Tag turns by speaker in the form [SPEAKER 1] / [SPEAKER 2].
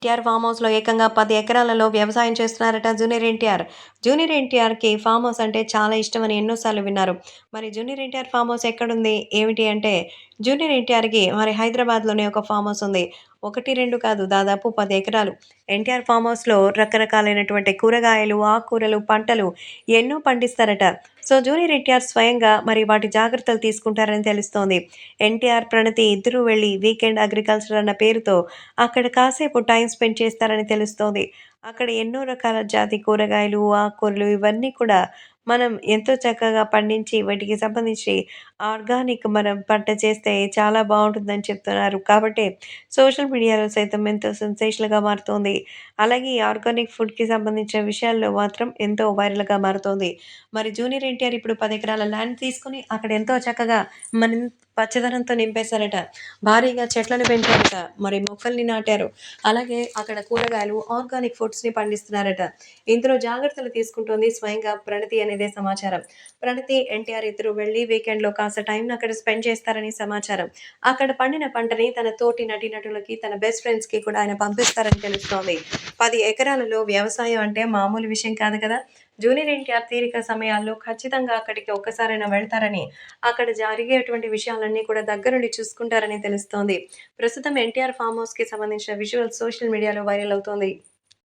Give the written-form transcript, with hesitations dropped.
[SPEAKER 1] NTR form హౌస్‌లో ఏకంగా 10 ఎకరాలలో వ్యవసాయం చేస్తున్నారట జూనియర్ ఎన్టీఆర్. జూనియర్ ఎన్టీఆర్‌కి ఫామ్ హౌస్ అంటే చాలా ఇష్టమని ఎన్నో సార్లు విన్నారు. మరి జూనియర్ ఎన్టీఆర్ ఫామ్ హౌస్ ఎక్కడుంది? ఏమిటి అంటే జూనియర్ ఎన్టీఆర్‌కి మరి హైదరాబాద్‌లోనే ఒక ఫామ్ హౌస్ ఉంది. 1, 2 కాదు దాదాపు 10 ఎకరాలు. ఎన్టీఆర్ ఫామ్ హౌస్‌లో రకరకాలైనటువంటి కూరగాయలు, ఆకుకూరలు, పంటలు ఎన్నో పండిస్తారట. సో, జూనియర్ ఎన్టీఆర్ స్వయంగా మరి వాటి జాగ్రత్తలు తీసుకుంటారని తెలుస్తోంది. ఎన్టీఆర్, ప్రణతి ఇద్దరూ వెళ్లి వీకెండ్ అగ్రికల్చర్ అన్న పేరుతో అక్కడ కాసేపు టైమ్ స్పెండ్ చేస్తారని తెలుస్తోంది. అక్కడ ఎన్నో రకాల జాతి కూరగాయలు, ఆకుకూరలు ఇవన్నీ కూడా మనం ఎంతో చక్కగా పండించి వాటికి సంబంధించి ఆర్గానిక్ మనం పంట చేస్తే చాలా బావుంటుందని చెప్తున్నారు. కాబట్టే సోషల్ మీడియాలో సైతం ఎంతో సెన్సేషనల్‌గా మారుతోంది. అలాగే ఈ ఆర్గానిక్ ఫుడ్‌కి సంబంధించిన విషయాల్లో మాత్రం ఎంతో వైరల్‌గా మారుతోంది. మరి జూనియర్ ఎన్టీఆర్ ఇప్పుడు 10 ఎకరాల ల్యాండ్ తీసుకొని అక్కడ ఎంతో చక్కగా పచ్చదనంతో నింపేశారట. భారీగా చెట్లను పెంచారట. మరి మొక్కల్ని నాటారు. అలాగే అక్కడ కూరగాయలు, ఆర్గానిక్ ఫుడ్స్‌ని పండిస్తున్నారట. ఇందులో జాగ్రత్తలు తీసుకుంటోంది స్వయంగా ప్రణతి అనేదే సమాచారం. ప్రణతి, ఎన్టీఆర్ ఇద్దరు వెళ్లి వీకెండ్‌లో కాస్త టైమ్‌ని అక్కడ స్పెండ్ చేస్తారని సమాచారం. అక్కడ పండిన పంటని తన తోటి నటీనటులకి, తన బెస్ట్ ఫ్రెండ్స్‌కి కూడా ఆయన పంపిస్తారని తెలుస్తోంది. 10 ఎకరాలలో వ్యవసాయం అంటే మామూలు విషయం కాదు కదా! జూనియర్ ఎన్టీఆర్ తీరిక సమయాల్లో ఖచ్చితంగా అక్కడికి ఒక్కసారైనా వెళ్తారని, అక్కడ జరిగేటువంటి విషయాలన్నీ కూడా దగ్గరుండి చూసుకుంటారని తెలుస్తోంది. ప్రస్తుతం ఎన్టీఆర్ ఫార్మ్ హౌస్‌కి సంబంధించిన విజువల్స్ సోషల్ మీడియాలో వైరల్ అవుతోంది.